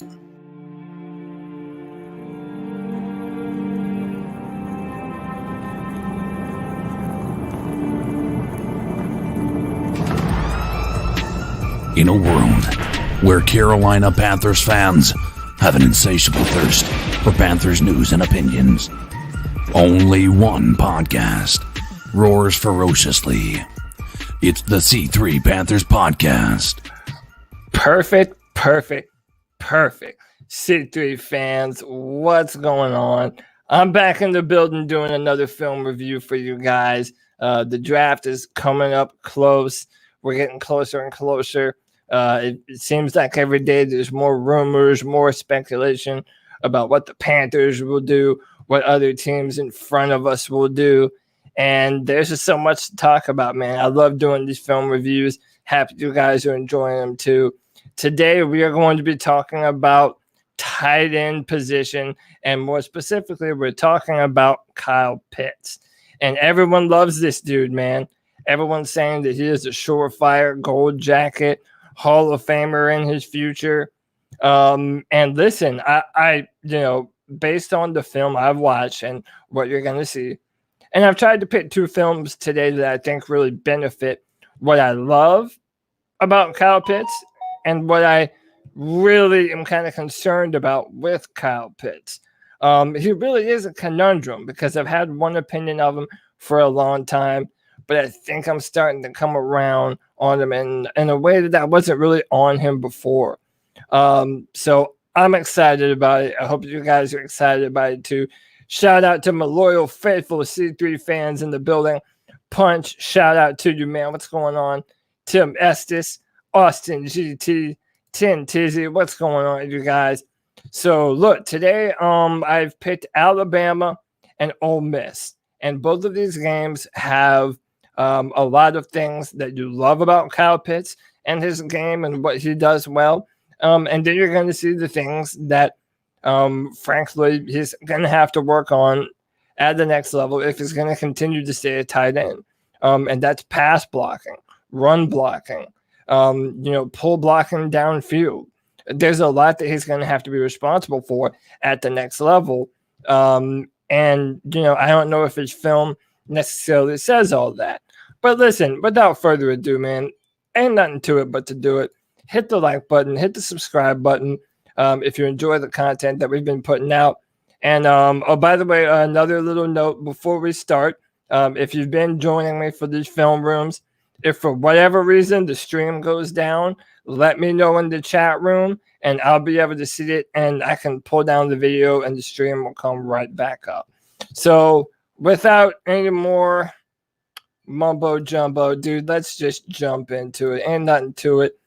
In a world where Carolina Panthers fans have an insatiable thirst for Panthers news and opinions, only one podcast roars ferociously. It's the C3 Panthers Podcast. Perfect. C3 fans, what's going on? I'm back in the building doing another film review for you guys. The draft is coming up close. We're getting closer and closer. It seems like every day there's more rumors, more speculation about what the Panthers will do, what other teams in front of us will do. And there's just so much to talk about, man. I love doing these film reviews. Happy you guys are enjoying them too. Today, we are going to be talking about tight end position. And more specifically, we're talking about Kyle Pitts. And everyone loves this dude, man. Everyone's saying that he is a surefire gold jacket Hall of Famer in his future. And listen, I based on the film I've watched and what you're going to see, and I've tried to pick two films today that I think really benefit what I love about Kyle Pitts and what I really am kind of concerned about with Kyle Pitts. He really is a conundrum because I've had one opinion of him for a long time, but I think I'm starting to come around on him in a way that I wasn't really on him before. So I'm excited about it. I hope you guys are excited about it too. Shout out to my loyal, faithful C3 fans in the building. Punch, shout out to you, man. What's going on? Tim Estes, Austin GT, Tin Tizzy. What's going on, you guys? So look, today I've picked Alabama and Ole Miss. And both of these games have a lot of things that you love about Kyle Pitts and his game and what he does well. And then you're going to see the things that, frankly, he's going to have to work on at the next level if he's going to continue to stay a tight end. And that's pass blocking, run blocking, pull blocking downfield. There's a lot that he's going to have to be responsible for at the next level. And I don't know if his film necessarily says all that. But listen, without further ado, man, ain't nothing to it but to do it. Hit the like button, hit the subscribe button if you enjoy the content that we've been putting out. And, by the way, another little note before we start. If you've been joining me for these film rooms, if for whatever reason the stream goes down, let me know in the chat room, and I'll be able to see it, and I can pull down the video, and the stream will come right back up. So without any more mumbo jumbo, dude, let's just jump into it. Ain't nothing to it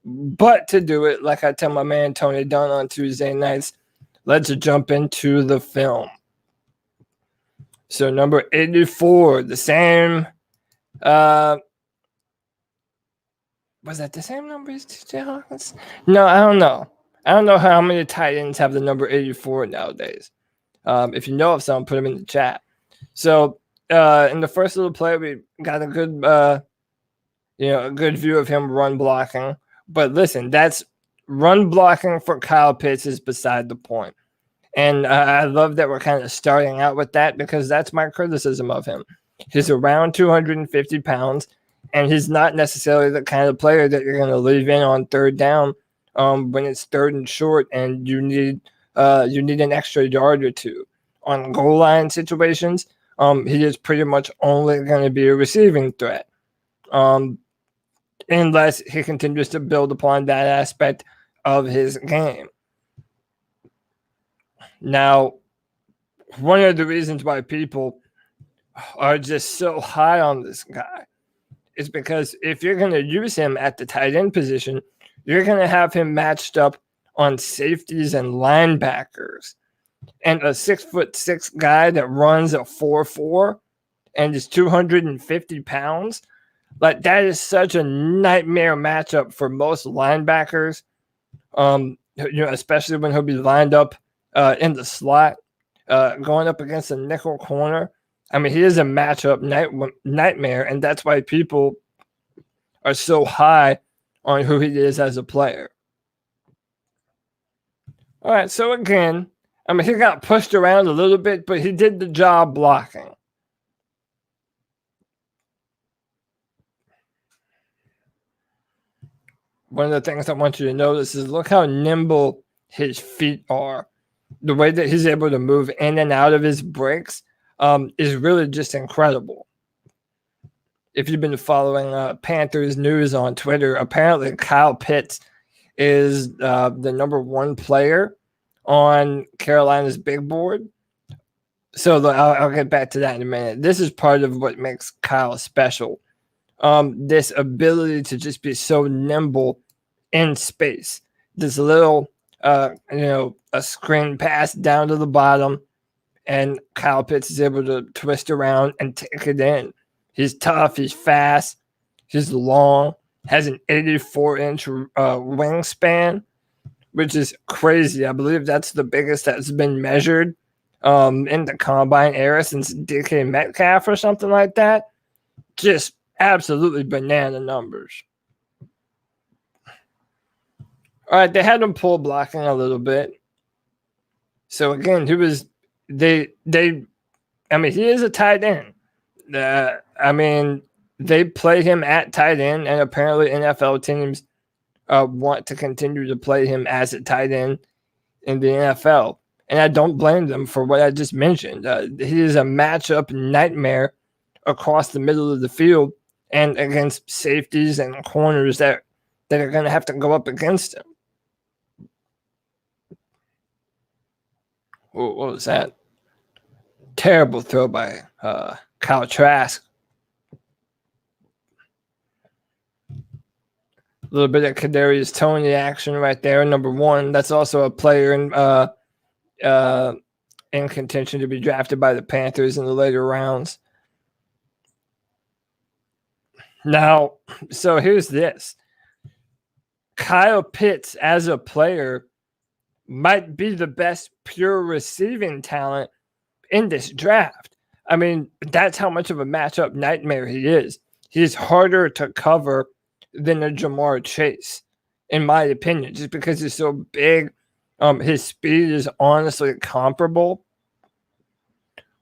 but to do it. Like I tell my man Tony Dunn on Tuesday nights, let's jump into the film. So number 84, the same. Was that the same number as TJ Hawkins? No, I don't know. I don't know how many tight ends have the number 84 nowadays. If you know of some, put them in the chat. So in the first little play, we got a good, a good view of him run blocking. But listen, that's run blocking for Kyle Pitts is beside the point. And I love that we're kind of starting out with that because that's my criticism of him. He's around 250 pounds, and he's not necessarily the kind of player that you're going to leave in on third down when it's third and short and you need an extra yard or two. On goal line situations, he is pretty much only going to be a receiving threat. Unless he continues to build upon that aspect of his game. Now, one of the reasons why people are just so high on this guy is because if you're going to use him at the tight end position, you're going to have him matched up on safeties and linebackers. And a 6'6" guy that runs a 4.4 and is 250 pounds, like that is such a nightmare matchup for most linebackers. Especially when he'll be lined up in the slot, going up against a nickel corner. I mean, he is a matchup nightmare, and that's why people are so high on who he is as a player. All right, so again, I mean, he got pushed around a little bit, but he did the job blocking. One of the things I want you to notice is look how nimble his feet are. The way that he's able to move in and out of his breaks is really just incredible. If you've been following Panthers news on Twitter, apparently Kyle Pitts is the number one player on Carolina's big board. So I'll get back to that in a minute. This is part of what makes Kyle special. This ability to just be so nimble in space. This little, a screen pass down to the bottom, and Kyle Pitts is able to twist around and take it in. He's tough. He's fast. He's long. Has an 84-inch wingspan, which is crazy. I believe that's the biggest that's been measured in the combine era since DK Metcalf or something like that. Just absolutely banana numbers. All right, they had him pull blocking a little bit. So again, he is a tight end. They play him at tight end, and apparently NFL teams want to continue to play him as a tight end in the NFL. And I don't blame them for what I just mentioned. He is a matchup nightmare across the middle of the field and against safeties and corners that are going to have to go up against him. What was that? Terrible throw by Kyle Trask. A little bit of Kadarius Toney action right there, number one. That's also a player in contention to be drafted by the Panthers in the later rounds. Now, so here's this. Kyle Pitts as a player might be the best pure receiving talent in this draft. I mean, that's how much of a matchup nightmare he is. He's harder to cover than a Jamar Chase, in my opinion, just because he's so big. His speed is honestly comparable.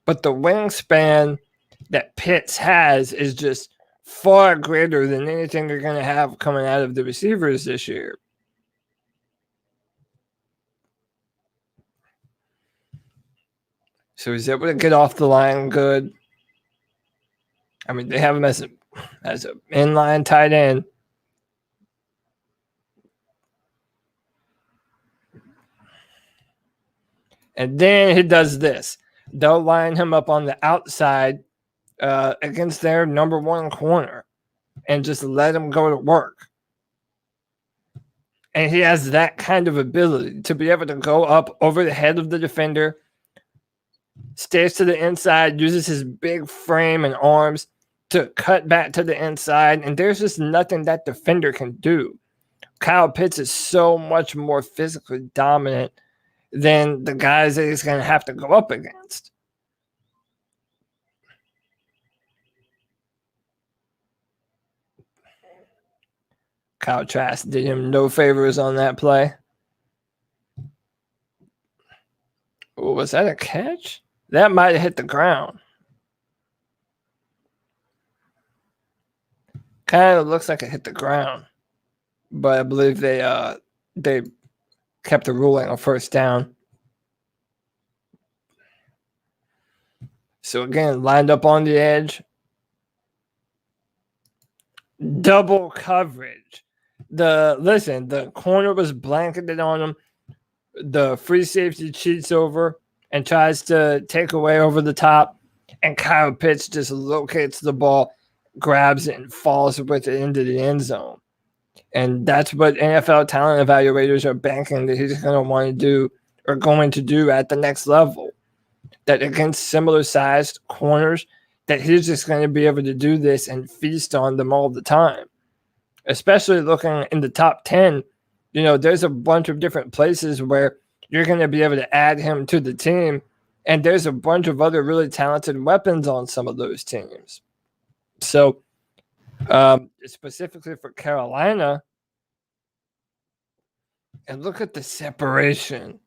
But the wingspan that Pitts has is just far greater than anything they're going to have coming out of the receivers this year. So he's able to get off the line good. I mean, they have him as an inline tight end. And then he does this. They'll line him up on the outside against their number one corner and just let him go to work. And he has that kind of ability to be able to go up over the head of the defender, stays to the inside, uses his big frame and arms to cut back to the inside, and there's just nothing that defender can do. Kyle Pitts is so much more physically dominant than the guys that he's going to have to go up against. Kyle Trask did him no favors on that play. Oh, was that a catch? That might have hit the ground. Kind of looks like it hit the ground, but I believe they kept the ruling on first down. So again, lined up on the edge. Double coverage. The corner was blanketed on him. The free safety cheats over and tries to take away over the top. And Kyle Pitts just locates the ball, grabs it, and falls with it into the end zone. And that's what NFL talent evaluators are banking that he's going to want to do or going to do at the next level. That against similar sized corners, that he's just going to be able to do this and feast on them all the time. Especially looking in the top 10, there's a bunch of different places where you're going to be able to add him to the team. And there's a bunch of other really talented weapons on some of those teams. So specifically for Carolina, and look at the separation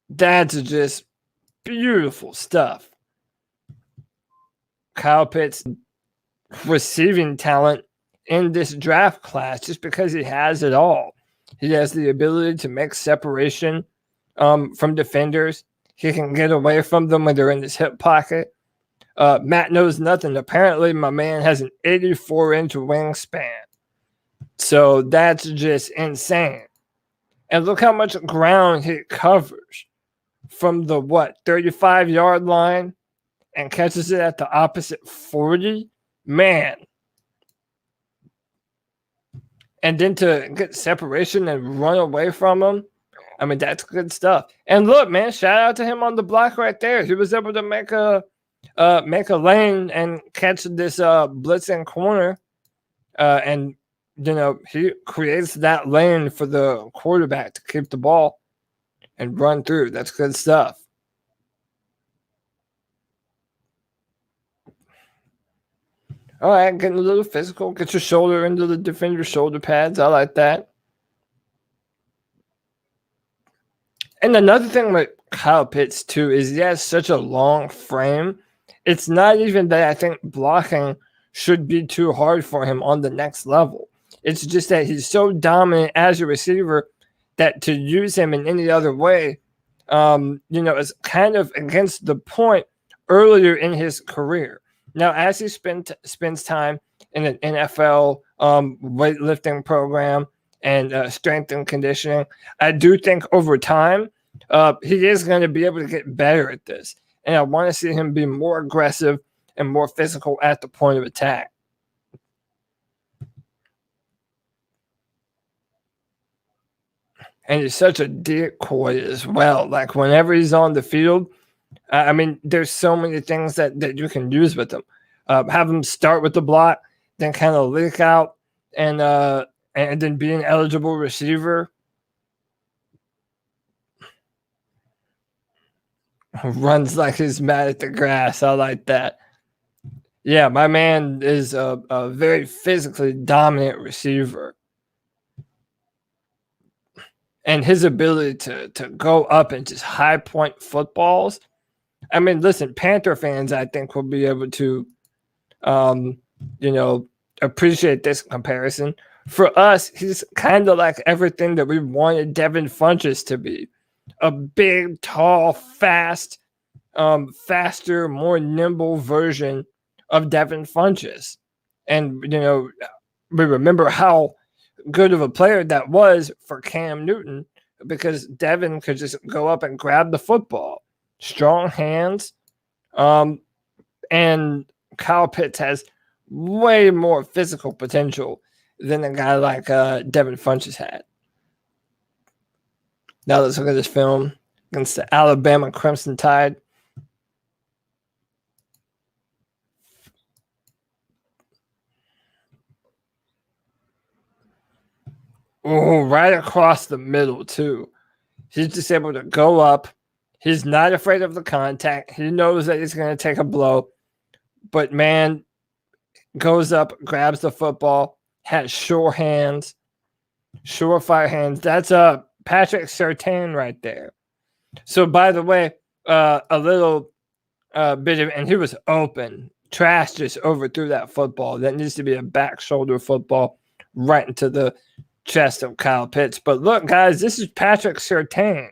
That's just beautiful stuff. Kyle Pitts receiving talent in this draft class just because he has it all. He has the ability to make separation from defenders. He can get away from them when they're in his hip pocket. Matt knows nothing. Apparently, my man has an 84-inch wingspan. So that's just insane. And look how much ground he covers from the 35-yard line and catches it at the opposite 40. Man. And then to get separation and run away from him, I mean, that's good stuff. And look, man, shout out to him on the block right there. He was able to make a lane and catch this blitzing corner, and he creates that lane for the quarterback to keep the ball and run through. That's good stuff. All right, getting a little physical. Get your shoulder into the defender's shoulder pads. I like that. And another thing with Kyle Pitts, too, is he has such a long frame. It's not even that I think blocking should be too hard for him on the next level. It's just that he's so dominant as a receiver that to use him in any other way, is kind of against the point earlier in his career. Now, as he spends time in an NFL weightlifting program and strength and conditioning, I do think over time he is going to be able to get better at this. And I want to see him be more aggressive and more physical at the point of attack. And he's such a decoy as well. Like whenever he's on the field, I mean, there's so many things that you can use with him. Have him start with the block, then kind of leak out, and then be an eligible receiver. Runs like he's mad at the grass. I like that. Yeah, my man is a very physically dominant receiver. And his ability to go up and just high point footballs. I mean, listen, Panther fans, I think, will be able to, appreciate this comparison. For us, he's kind of like everything that we wanted Devin Funchess to be. A big, tall, fast, faster, more nimble version of Devin Funchess. And, we remember how good of a player that was for Cam Newton because Devin could just go up and grab the football. Strong hands. And Kyle Pitts has way more physical potential than a guy like Devin Funchess had. Now let's look at this film against the Alabama Crimson Tide. Oh, right across the middle, too. He's just able to go up. He's not afraid of the contact. He knows that he's going to take a blow. But, man, goes up, grabs the football, has sure hands, surefire hands. That's Patrick Surtain right there. So, by the way, a little bit of, and he was open. Trash just overthrew that football. That needs to be a back shoulder football right into the chest of Kyle Pitts. But look, guys, this is Patrick Surtain.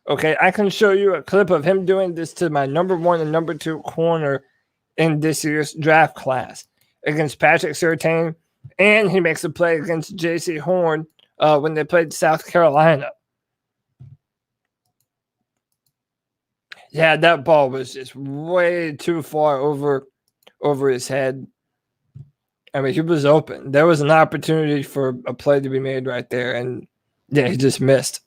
Okay, I can show you a clip of him doing this to my number 1 and number 2 corner in this year's draft class against Patrick Surtain, and he makes a play against J.C. Horn when they played South Carolina. Yeah, that ball was just way too far over his head. I mean, he was open. There was an opportunity for a play to be made right there, and yeah, he just missed.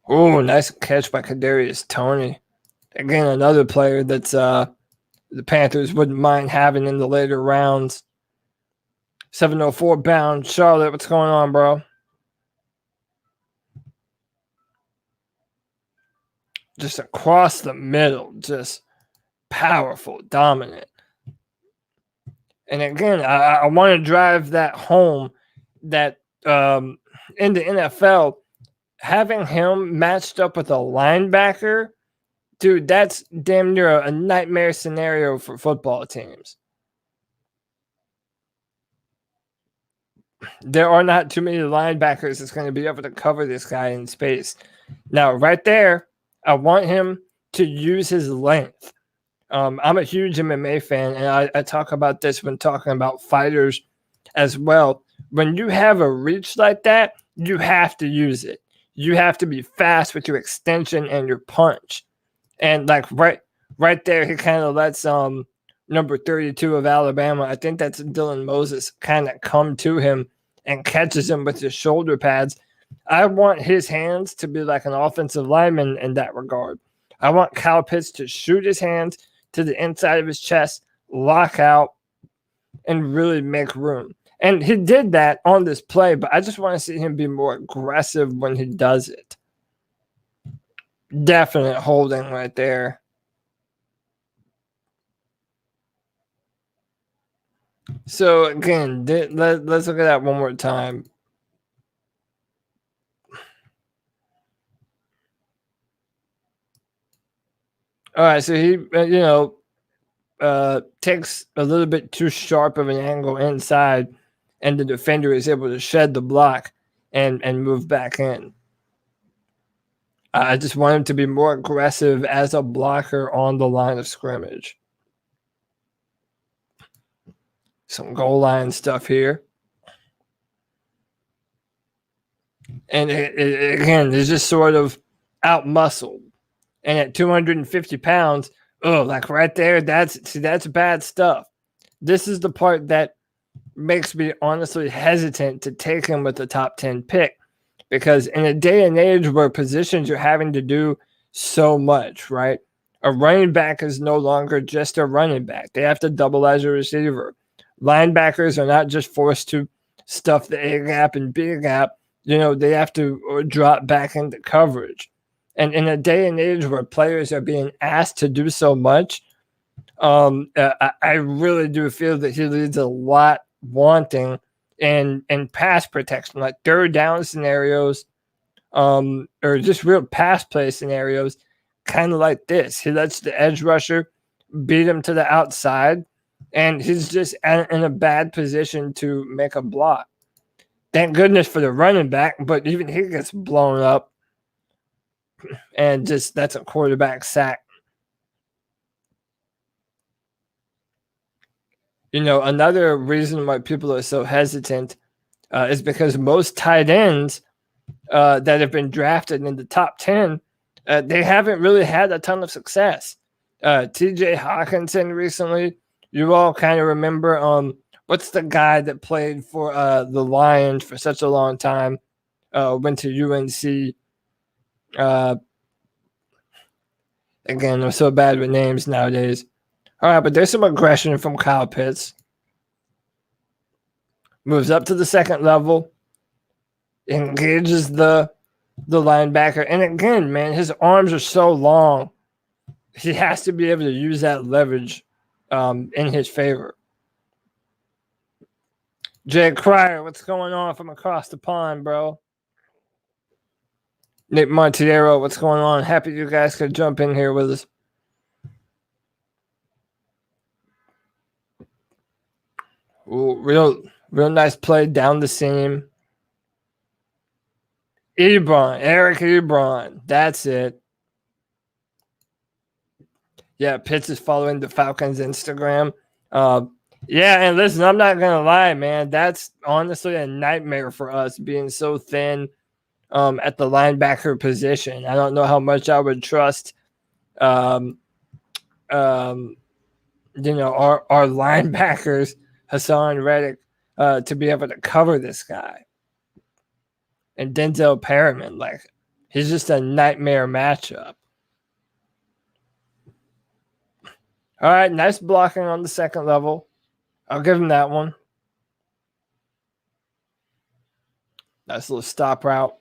Oh, nice catch by Kadarius Toney. Again, another player that's the Panthers wouldn't mind having in the later rounds. 704 bound. Charlotte, what's going on, bro? Just across the middle, just powerful, dominant. And again, I want to drive that home that in the NFL, having him matched up with a linebacker, dude, that's damn near a nightmare scenario for football teams. There are not too many linebackers that's going to be able to cover this guy in space. Now, right there, I want him to use his length. I'm a huge MMA fan, and I talk about this when talking about fighters as well. When you have a reach like that, you have to use it. You have to be fast with your extension and your punch. And like right there, he kind of lets number 32 of Alabama, I think that's Dylan Moses, kind of come to him and catches him with his shoulder pads. I want his hands to be like an offensive lineman in that regard. I want Kyle Pitts to shoot his hands to the inside of his chest, lock out, and really make room. And he did that on this play, but I just want to see him be more aggressive when he does it. Definite holding right there. So again, let's look at that one more time. All right, so he, takes a little bit too sharp of an angle inside, and the defender is able to shed the block and move back in. I just want him to be more aggressive as a blocker on the line of scrimmage. Some goal line stuff here. And again, it's just sort of out-muscled. And at 250 pounds, like right there, that's bad stuff. This is the part that makes me honestly hesitant to take him with the top 10 pick. Because in a day and age where positions are having to do so much, right? A running back is no longer just a running back. They have to double as a receiver. Linebackers are not just forced to stuff the A gap and B gap. They have to drop back into coverage. And in a day and age where players are being asked to do so much, I really do feel that he leaves a lot wanting in pass protection, like third down scenarios, or just real pass play scenarios, kind of like this. He lets the edge rusher beat him to the outside, and he's just in a bad position to make a block. Thank goodness for the running back, but even he gets blown up, and just that's a quarterback sack. Another reason why people are so hesitant is because most tight ends that have been drafted in the top 10, they haven't really had a ton of success. TJ Hawkinson recently, you all kind of remember, what's the guy that played for the Lions for such a long time, went to UNC. Again, I'm so bad with names nowadays. All right, but there's some aggression from Kyle Pitts. Moves up to the second level. Engages the linebacker. And again, man, his arms are so long. He has to be able to use that leverage in his favor. Jay Cryer, what's going on from across the pond, bro? Nick Montiero, what's going on? Happy you guys could jump in here with us. Ooh, real nice play down the seam. Eric Ebron. That's it. Yeah, Pitts is following the Falcons' Instagram. Yeah, and listen, I'm not going to lie, man. That's honestly a nightmare for us, being so thin at the linebacker position. I don't know how much I would trust our linebackers, Hassan Reddick, to be able to cover this guy. And Denzel Perriman, like, he's just a nightmare matchup. All right, nice blocking on the second level. I'll give him that one. Nice little stop route.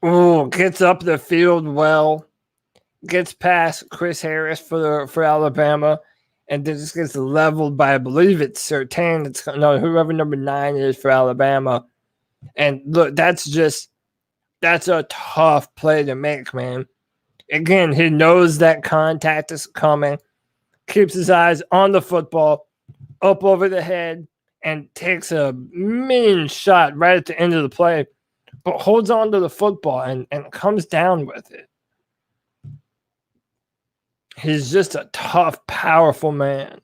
Ooh, gets up the field well. Gets past Chris Harris for Alabama. and then just gets leveled by, I believe it's Surtain. It's no, whoever number 9 is for Alabama. And look, that's a tough play to make, man. Again, he knows that contact is coming, keeps his eyes on the football, up over the head, and takes a mean shot right at the end of the play, but holds on to the football and comes down with it. He's just a tough, powerful man.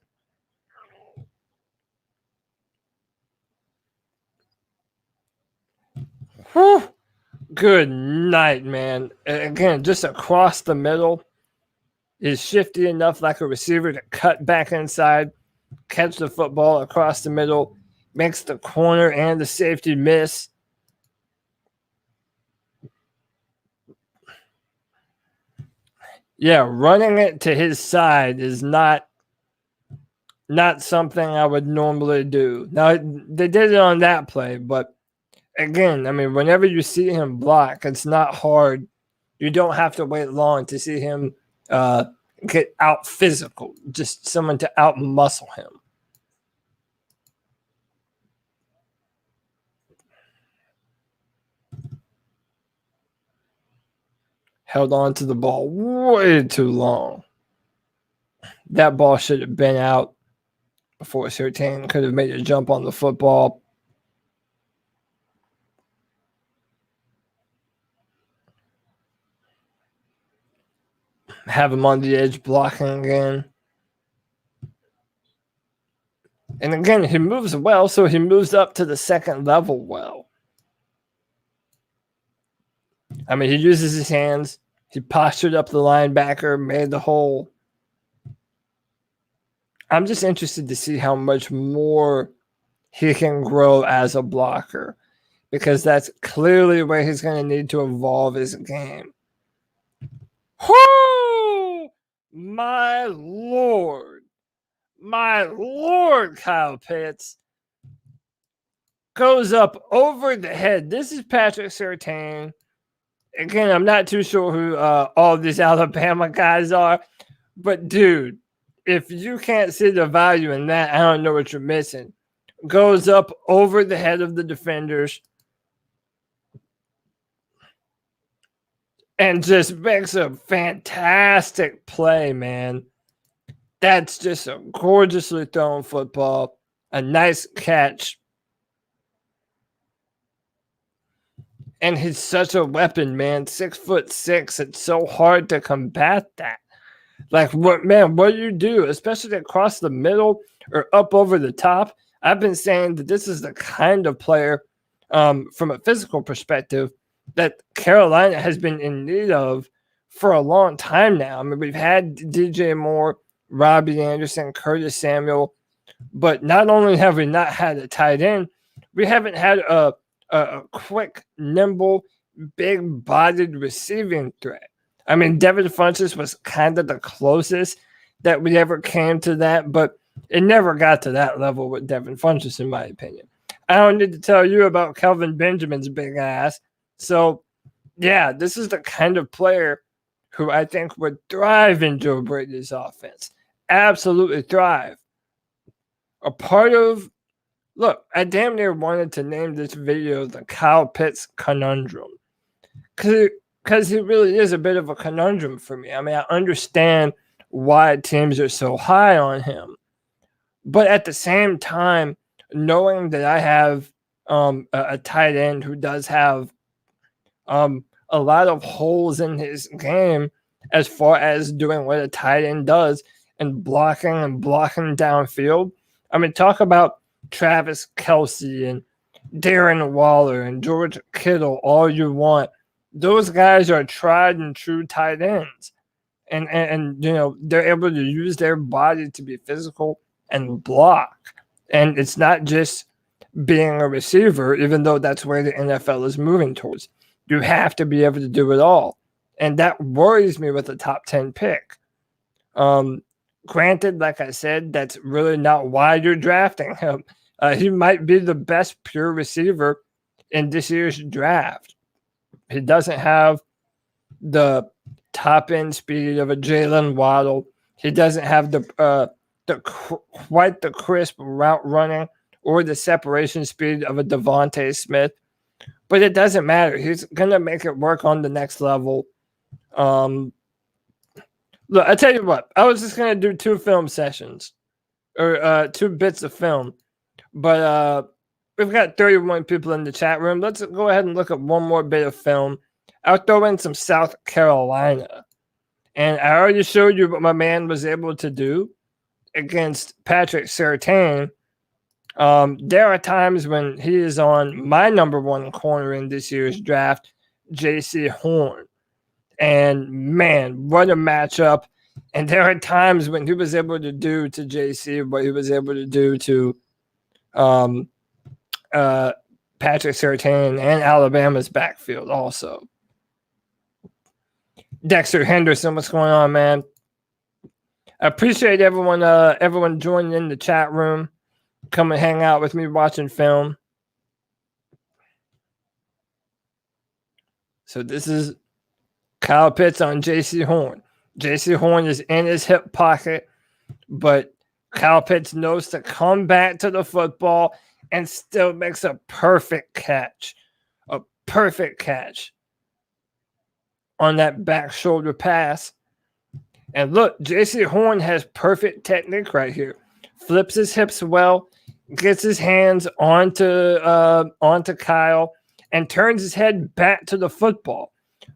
Whew. Good night, man. Again, just across the middle. Is shifty enough like a receiver to cut back inside, catch the football across the middle, makes the corner and the safety miss. Yeah, running it to his side is not something I would normally do. Now, they did it on that play, but again, I mean, whenever you see him block, it's not hard. You don't have to wait long to see him get out physical, just someone to out muscle him. Held on to the ball way too long. That ball should have been out before Surtain could have made a jump on the football. Have him on the edge blocking again. And again, he moves well, so he moves up to the second level well. I mean, he uses his hands. He postured up the linebacker, made the hole. I'm just interested to see how much more he can grow as a blocker, because that's clearly where he's going to need to evolve his game. Whoo! My Lord. My Lord, Kyle Pitts goes up over the head. This is Patrick Surtain. Again, I'm not too sure who all these Alabama guys are, but dude, if you can't see the value in that, I don't know what you're missing. Goes up over the head of the defenders and just makes a fantastic play, man. That's just a gorgeously thrown football. A nice catch. And he's such a weapon, man. 6'6". It's so hard to combat that. Like, what do you do? Especially across the middle or up over the top. I've been saying that this is the kind of player, from a physical perspective, that Carolina has been in need of for a long time now. I mean, we've had DJ Moore, Robbie Anderson, Curtis Samuel, but not only have we not had a tight end, we haven't had a quick, nimble, big-bodied receiving threat. I mean, Devin Funchess was kind of the closest that we ever came to that, but it never got to that level with Devin Funchess, in my opinion. I don't need to tell you about Kelvin Benjamin's big ass. So, yeah, this is the kind of player who I think would thrive in Joe Brady's offense. Absolutely thrive. A part of Look, I damn near wanted to name this video the Kyle Pitts Conundrum. Because he really is a bit of a conundrum for me. I mean, I understand why teams are so high on him. But at the same time, knowing that I have a tight end who does have a lot of holes in his game as far as doing what a tight end does and blocking downfield. I mean, talk about Travis Kelce and Darren Waller and George Kittle all you want. Those guys are tried and true tight ends. And you know, they're able to use their body to be physical and block. And it's not just being a receiver, even though that's where the NFL is moving towards. You have to be able to do it all. And that worries me with a top 10 pick. Granted, like I said, that's really not why you're drafting him. He might be the best pure receiver in this year's draft. He doesn't have the top end speed of a Jalen Waddle. He doesn't have the quite the crisp route running or the separation speed of a Devontae Smith, but it doesn't matter. He's gonna make it work on the next level. Look, I tell you what, I was just gonna do 2 film sessions or 2 bits of film, but we've got 31 people in the chat room. Let's go ahead and look at one more bit of film. I'll throw in some South Carolina. And I already showed you what my man was able to do against Patrick Surtain. There are times when he is on my number 1 corner in this year's draft, J.C. Horn. And man, what a matchup. And there are times when he was able to do to J.C. what he was able to do to Patrick Surtain and Alabama's backfield also. Dexter Henderson, what's going on, man? I appreciate everyone joining in the chat room. Come and hang out with me watching film. So this is Kyle Pitts on J.C. Horn. J.C. Horn is in his hip pocket, but Kyle Pitts knows to come back to the football and still makes a perfect catch. A perfect catch on that back shoulder pass. And look, J.C. Horn has perfect technique right here. Flips his hips well, gets his hands onto Kyle, and turns his head back to the football.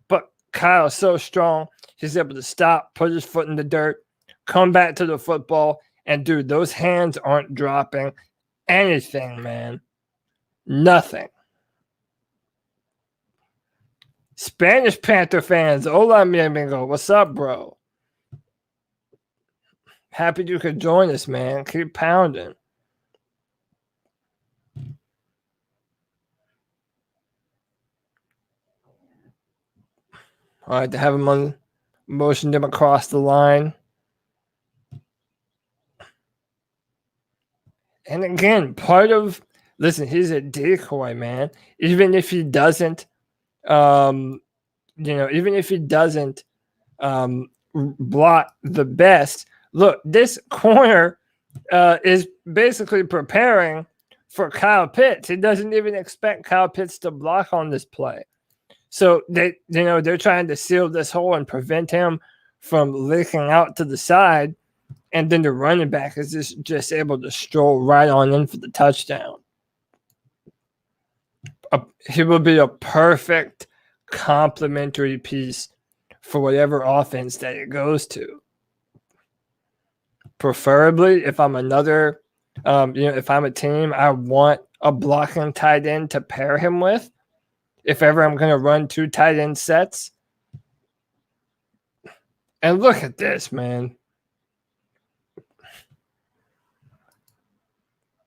But Kyle's so strong, he's able to stop, put his foot in the dirt, come back to the football, and dude, those hands aren't dropping anything, man. Nothing. Spanish Panther fans, hola mi amigo, what's up, bro? Happy you could join us, man. Keep pounding. All right, to have him on, motioned him across the line. And again, listen, he's a decoy, man. Even if he doesn't, block the best. Look, this corner is basically preparing for Kyle Pitts. He doesn't even expect Kyle Pitts to block on this play. So they're trying to seal this hole and prevent him from leaking out to the side. And then the running back is just able to stroll right on in for the touchdown. He will be a perfect complementary piece for whatever offense that it goes to. Preferably, if I'm if I'm a team, I want a blocking tight end to pair him with. If ever I'm going to run 2 tight end sets. And look at this, man.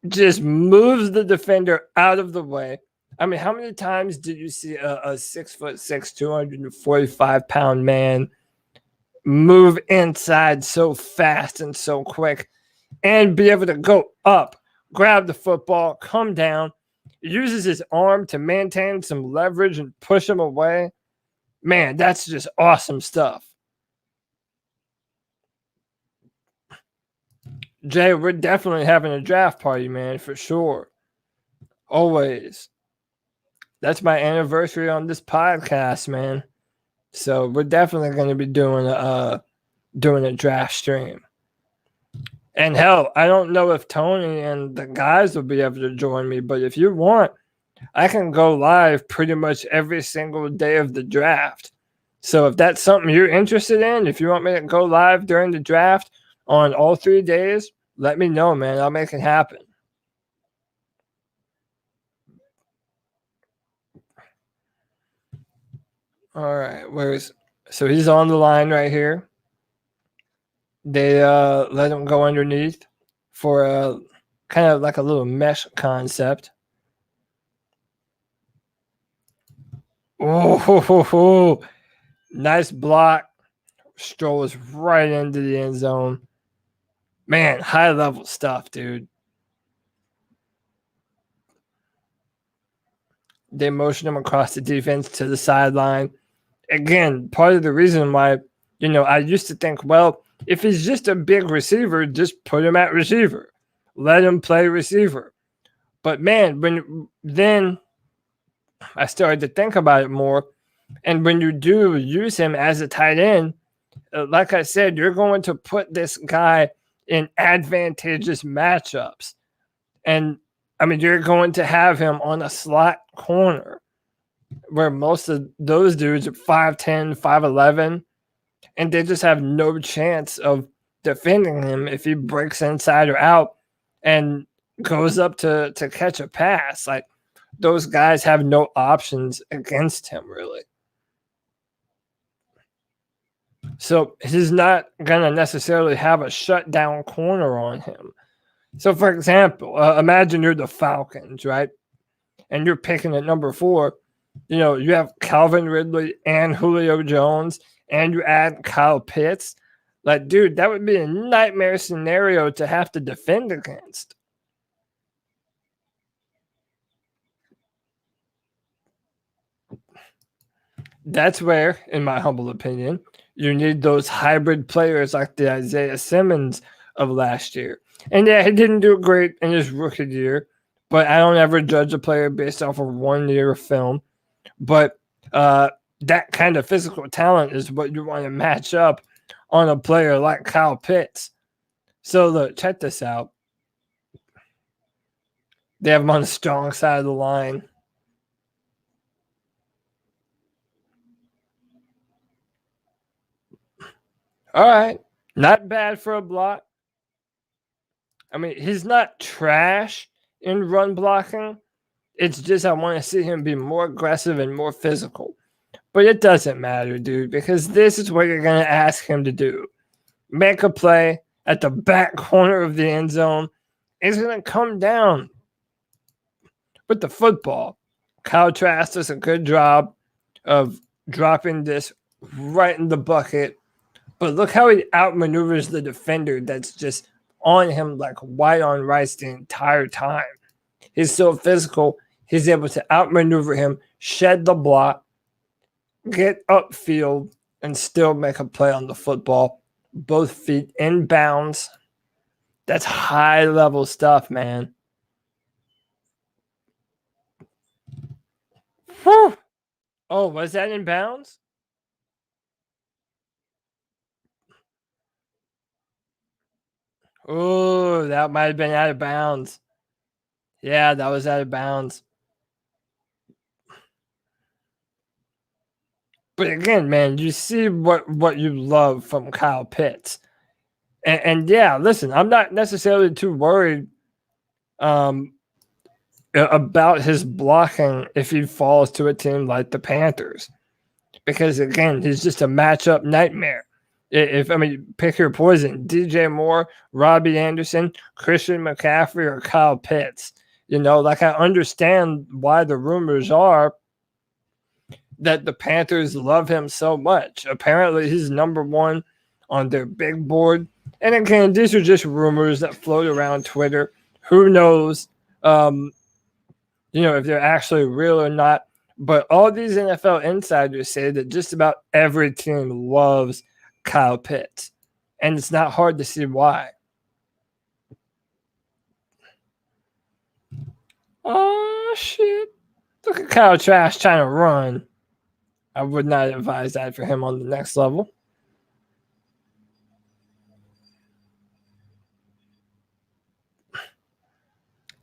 Just moves the defender out of the way. I mean, how many times did you see a 6'6", 245-pound man move inside so fast and so quick and be able to go up, grab the football, come down, uses his arm to maintain some leverage and push him away? Man, that's just awesome stuff. Jay, we're definitely having a draft party, man, for sure. Always. That's my anniversary on this podcast, man. So we're definitely going to be doing a draft stream. And hell, I don't know if Tony and the guys will be able to join me, but if you want, I can go live pretty much every single day of the draft. So if that's something you're interested in, if you want me to go live during the draft on all 3 days, let me know, man. I'll make it happen. All right, so he's on the line right here. They let him go underneath for a kind of like a little mesh concept. Oh, nice block. Strolls right into the end zone. Man, high level stuff, dude. They motion him across the defense to the sideline. Again, part of the reason why, I used to think, well, If he's just a big receiver, just put him at receiver. Let him play receiver. But man, then I started to think about it more. And when you do use him as a tight end, like I said, you're going to put this guy in advantageous matchups. And I mean, you're going to have him on a slot corner where most of those dudes are 5'10, 5'11, and they just have no chance of defending him if he breaks inside or out and goes up to catch a pass. Like, those guys have no options against him, really. So he's not going to necessarily have a shutdown corner on him. So, for example, imagine you're the Falcons, right? And you're picking at number 4. You know, you have Calvin Ridley and Julio Jones, and you add Kyle Pitts. Like, dude, that would be a nightmare scenario to have to defend against. That's where, in my humble opinion, you need those hybrid players like the Isaiah Simmons of last year. And yeah, he didn't do great in his rookie year, but I don't ever judge a player based off of 1 year of film. But that kind of physical talent is what you want to match up on a player like Kyle Pitts. So look, check this out. They have him on the strong side of the line. All right. Not bad for a block. I mean, he's not trash in run blocking. It's just I want to see him be more aggressive and more physical. But it doesn't matter, dude, because this is what you're going to ask him to do. Make a play at the back corner of the end zone. He's going to come down with the football. Kyle Trask does a good job of dropping this right in the bucket. But look how he outmaneuvers the defender that's just on him like white on rice the entire time. He's so physical. He's able to outmaneuver him, shed the block, get upfield, and still make a play on the football. Both feet in bounds. That's high-level stuff, man. Whew. Oh, was that in bounds? Oh, that might have been out of bounds. Yeah, that was out of bounds. But again, man, you see what you love from Kyle Pitts. And yeah, listen, I'm not necessarily too worried about his blocking if he falls to a team like the Panthers. Because, again, he's just a matchup nightmare. Pick your poison. DJ Moore, Robbie Anderson, Christian McCaffrey, or Kyle Pitts. You know, like, I understand why the rumors are that the Panthers love him so much. Apparently, he's number 1 on their big board. And again, these are just rumors that float around Twitter. Who knows, if they're actually real or not. But all these NFL insiders say that just about every team loves Kyle Pitts. And it's not hard to see why. Oh, shit. Look at Kyle Trask trying to run. I would not advise that for him on the next level.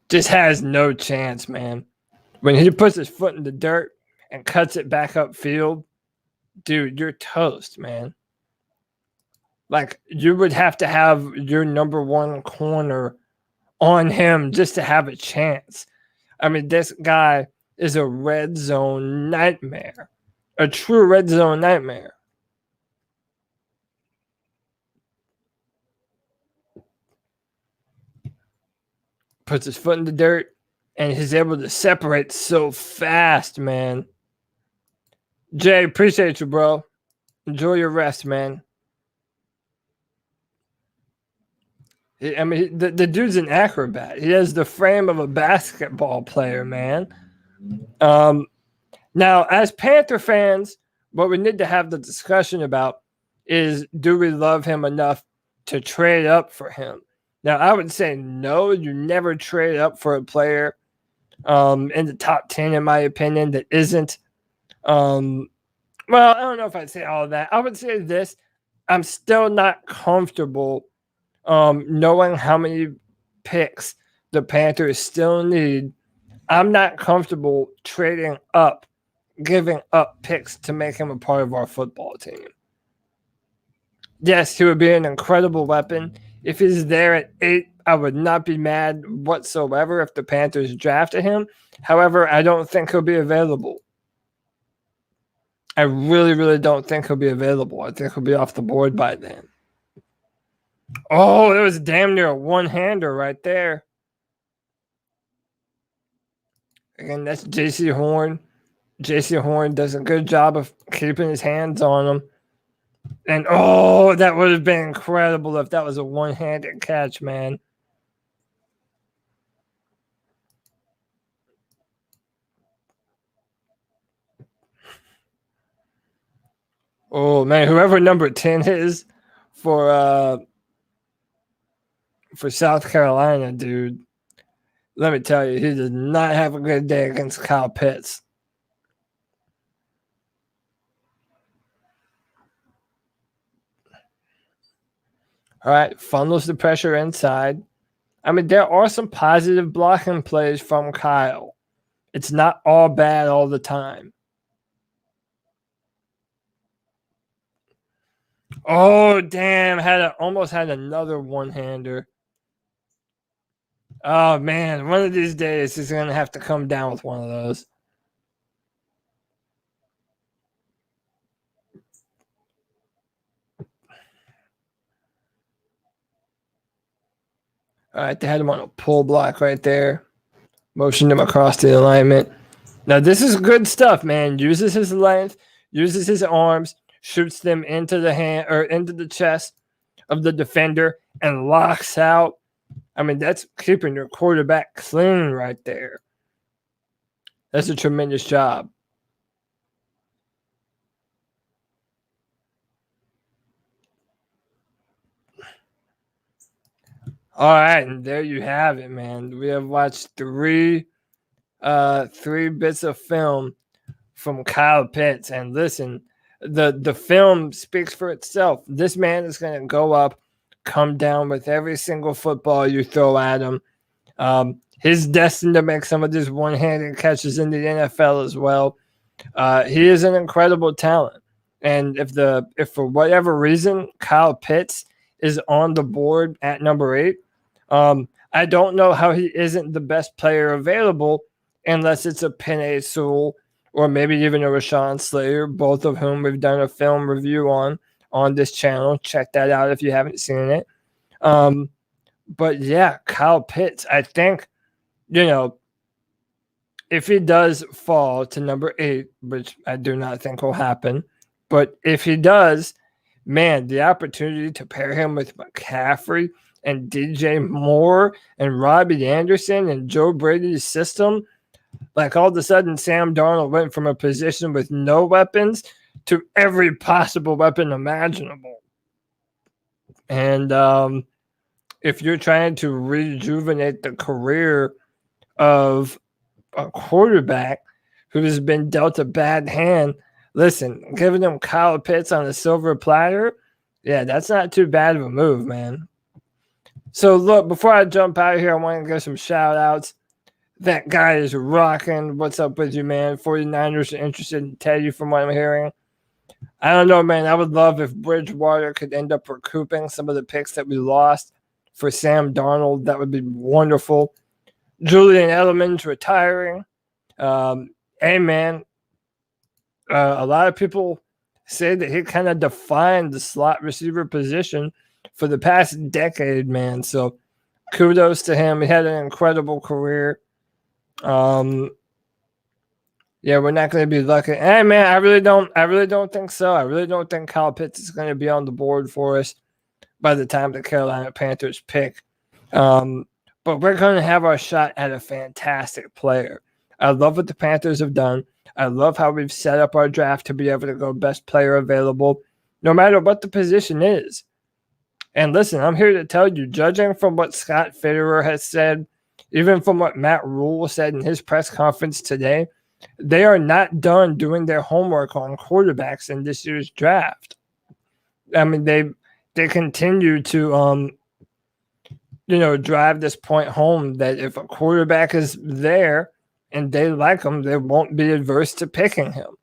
Just has no chance, man. When he puts his foot in the dirt and cuts it back upfield, dude, you're toast, man. Like, you would have to have your number 1 corner on him just to have a chance. I mean, this guy is a red zone nightmare. A true red zone nightmare. Puts his foot in the dirt, and he's able to separate so fast, man. Jay, appreciate you, bro. Enjoy your rest, man. I mean, the dude's an acrobat. He has the frame of a basketball player, man. Now, as Panther fans, what we need to have the discussion about is, do we love him enough to trade up for him? Now, I would say no, you never trade up for a player in the top 10, in my opinion, that isn't. Well, I don't know if I'd say all of that. I would say this. I'm still not comfortable knowing how many picks the Panthers still need. I'm not comfortable trading up, giving up picks to make him a part of our football team. Yes, he would be an incredible weapon. If he's there at 8, I would not be mad whatsoever if the Panthers drafted him. However, I don't think he'll be available. I really, really don't think he'll be available. I think he'll be off the board by then. Oh, it was damn near a one-hander right there. Again, that's J.C. Horn. J.C. Horn does a good job of keeping his hands on him. And, oh, that would have been incredible if that was a one-handed catch, man. Oh, man, whoever number 10 is for South Carolina, dude, let me tell you, he did not have a good day against Kyle Pitts. All right, funnels the pressure inside. I mean, there are some positive blocking plays from Kyle. It's not all bad all the time. Oh, damn. Almost had another one-hander. Oh, man. One of these days, he's going to have to come down with one of those. All right, they had him on a pull block right there. Motioned him across the alignment. Now, this is good stuff, man. Uses his length, uses his arms, shoots them into the hand or into the chest of the defender and locks out. I mean, that's keeping your quarterback clean right there. That's a tremendous job. All right, and there you have it, man. We have watched three bits of film from Kyle Pitts, and listen, the film speaks for itself. This man is going to go up, come down with every single football you throw at him. He's destined to make some of these one-handed catches in the NFL as well. He is an incredible talent, and if for whatever reason Kyle Pitts is on the board at number 8, I don't know how he isn't the best player available unless it's a Penei Sewell or maybe even a Rashawn Slater, both of whom we've done a film review on this channel. Check that out if you haven't seen it. But yeah, Kyle Pitts, I think, if he does fall to number 8, which I do not think will happen, but if he does, man, the opportunity to pair him with McCaffrey and DJ Moore and Robbie Anderson and Joe Brady's system, like all of a sudden Sam Darnold went from a position with no weapons to every possible weapon imaginable. And if you're trying to rejuvenate the career of a quarterback who has been dealt a bad hand, listen, giving him Kyle Pitts on a silver platter, yeah, that's not too bad of a move, man. So, look, before I jump out of here, I want to give some shout-outs. That guy is rocking. What's up with you, man? 49ers are interested in Teddy from what I'm hearing. I don't know, man. I would love if Bridgewater could end up recouping some of the picks that we lost for Sam Darnold. That would be wonderful. Julian Edelman's retiring. Hey, man, a lot of people say that he kind of defined the slot receiver position for the past decade, man. So kudos to him. He had an incredible career. Yeah, we're not going to be lucky. Hey, man, I really don't think so. I really don't think Kyle Pitts is going to be on the board for us by the time the Carolina Panthers pick. But we're going to have our shot at a fantastic player. I love what the Panthers have done. I love how we've set up our draft to be able to go best player available. no matter what the position is. And listen, I'm here to tell you, judging from what Scott Fitterer has said, even from what Matt Rule said in his press conference today, they are not done doing their homework on quarterbacks in this year's draft. I mean, they continue to drive this point home that if a quarterback is there and they like him, they won't be adverse to picking him.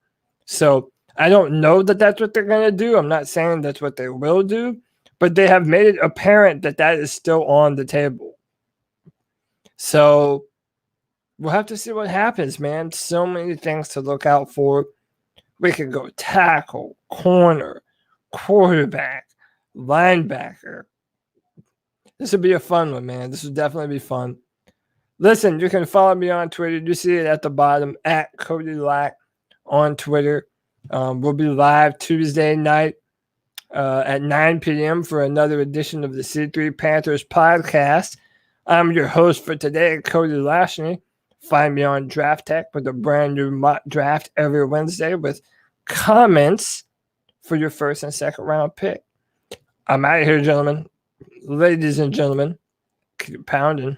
So I don't know that that's what they're going to do. I'm not saying that's what they will do, but they have made it apparent that that is still on the table. So we'll have to see what happens, man. So many things to look out for. We could go tackle, corner, quarterback, linebacker. This would be a fun one, man. This would definitely be fun. Listen, you can follow me on Twitter. You see it at the bottom, at Cody Lack on Twitter. We'll be live Tuesday night at 9 p.m. for another edition of the C3 Panthers podcast. I'm your host for today, Cody Lashney. Find me on Draft Tech with a brand new mock draft every Wednesday with comments for your first and second round pick. I'm out of here, gentlemen. Ladies and gentlemen, keep pounding.